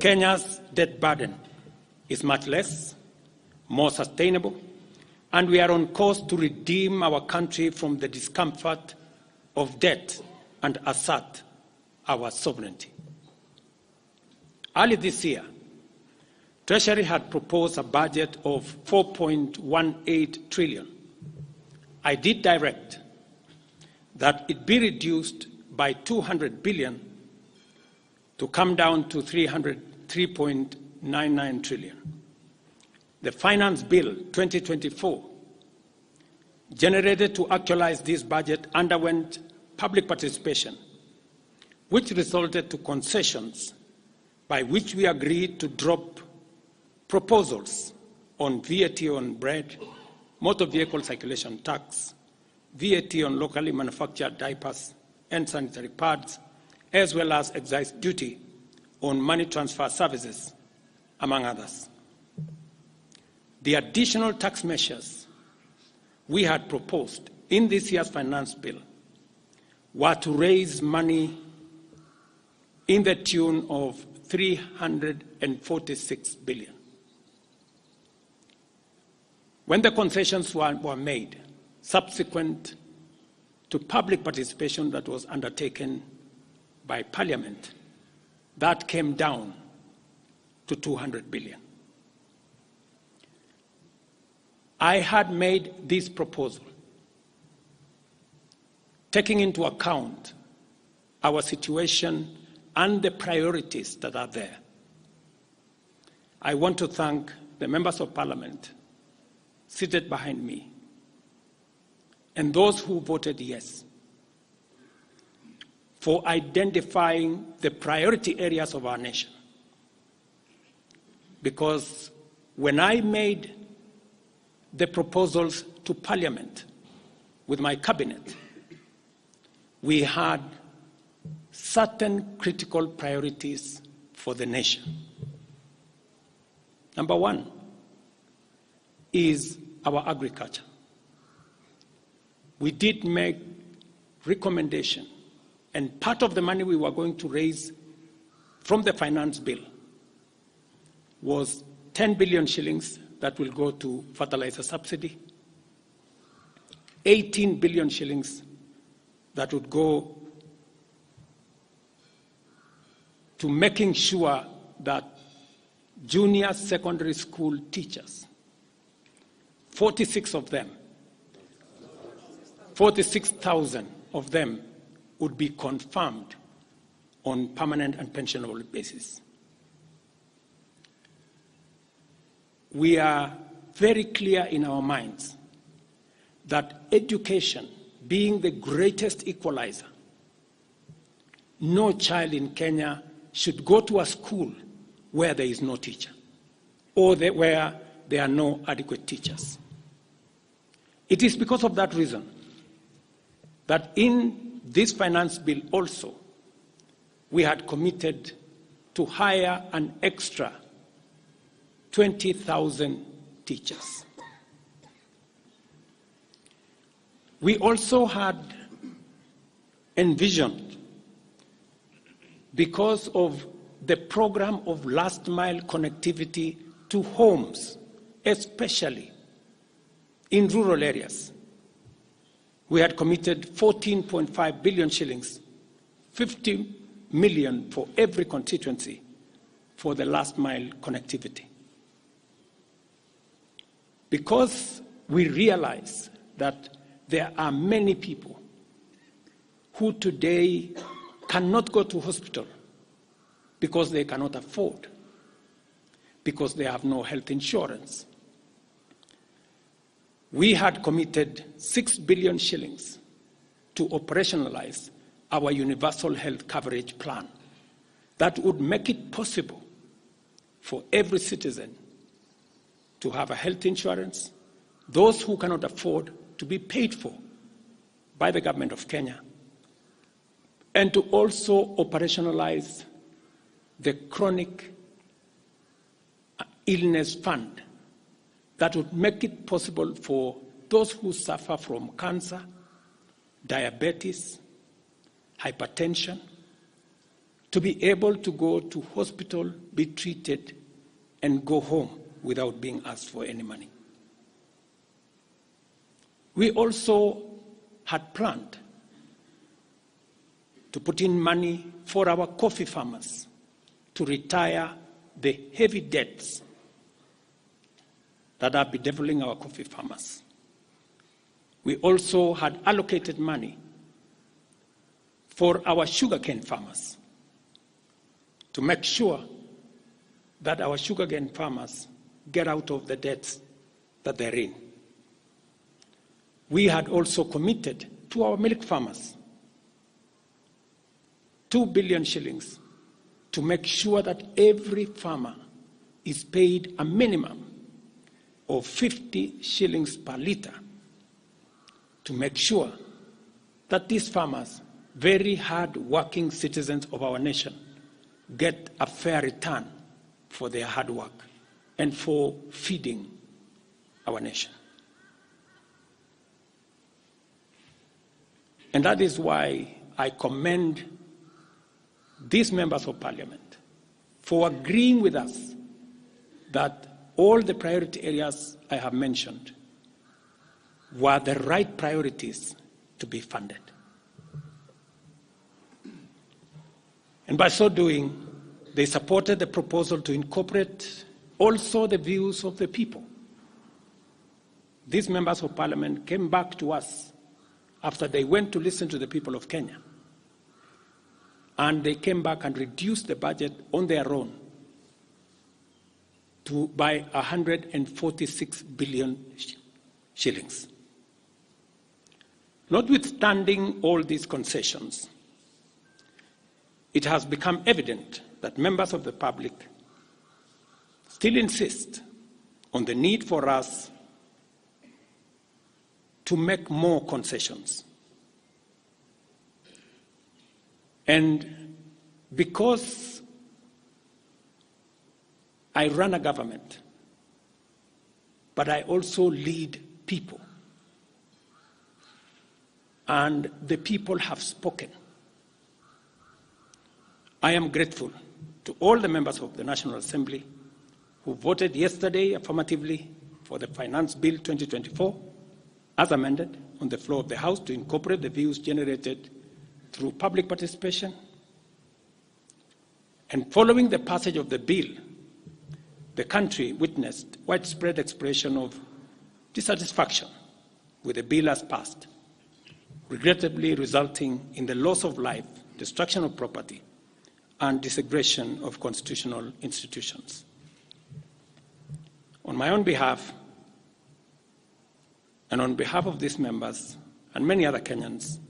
Kenya's debt burden is much less, more sustainable, and we are on course to redeem our country from the discomfort of debt and assert our sovereignty. Early this year, Treasury had proposed a budget of 4.18 trillion. I did direct that it be reduced by 200 billion to come down to 3.99 trillion. The Finance Bill 2024, generated to actualize this budget, underwent public participation, which resulted to concessions by which we agreed to drop proposals on VAT on bread, motor vehicle circulation tax, VAT on locally manufactured diapers and sanitary pads, as well as excise duty on money transfer services, among others. The additional tax measures we had proposed in this year's finance bill were to raise money in the tune of 346 billion. When the concessions were made, subsequent to public participation that was undertaken by Parliament, that came down to 200 billion. I had made this proposal taking into account our situation and the priorities that are there. I want to thank the members of Parliament seated behind me and those who voted yes for identifying the priority areas of our nation. Because when I made the proposals to Parliament with my cabinet, we had certain critical priorities for the nation. Number one is our agriculture. We did make recommendation, and part of the money we were going to raise from the finance bill was 10 billion shillings that will go to fertilizer subsidy, 18 billion shillings that would go to making sure that junior secondary school teachers, 46,000 of them would be confirmed on permanent and pensionable basis. We are very clear in our minds that education being the greatest equalizer, no child in Kenya should go to a school where there is no teacher or where there are no adequate teachers. It is because of that reason that in this finance bill also we had committed to hire an extra 20,000 teachers. We also had envisioned, because of the program of last mile connectivity to homes, especially in rural areas, we had committed 14.5 billion shillings, 50 million for every constituency for the last mile connectivity. Because we realize that there are many people who today cannot go to hospital because they cannot afford, because they have no health insurance. We had committed 6 billion shillings to operationalize our universal health coverage plan that would make it possible for every citizen to have a health insurance, those who cannot afford to be paid for by the government of Kenya, and to also operationalize the chronic illness fund that would make it possible for those who suffer from cancer, diabetes, hypertension, to be able to go to hospital, be treated, and go home without being asked for any money. We also had planned to put in money for our coffee farmers to retire the heavy debts that are bedeviling our coffee farmers. We also had allocated money for our sugarcane farmers to make sure that our sugarcane farmers get out of the debts that they're in. We had also committed to our milk farmers 2 billion shillings to make sure that every farmer is paid a minimum of 50 shillings per litre to make sure that these farmers, very hard-working citizens of our nation, get a fair return for their hard work and for feeding our nation. And that is why I commend these members of parliament for agreeing with us that all the priority areas I have mentioned were the right priorities to be funded. And by so doing, they supported the proposal to incorporate also the views of the people. These members of parliament came back to us after they went to listen to the people of Kenya. And they came back and reduced the budget on their own by 146 billion shillings. Notwithstanding all these concessions, it has become evident that members of the public still insist on the need for us to make more concessions. And because I run a government, but I also lead people, and the people have spoken, I am grateful to all the members of the National Assembly who voted yesterday affirmatively for the Finance Bill 2024 as amended on the floor of the House to incorporate the views generated through public participation. And following the passage of the bill, the country witnessed widespread expression of dissatisfaction with the bill as passed, regrettably resulting in the loss of life, destruction of property, and disintegration of constitutional institutions. On my own behalf, and on behalf of these members and many other Kenyans,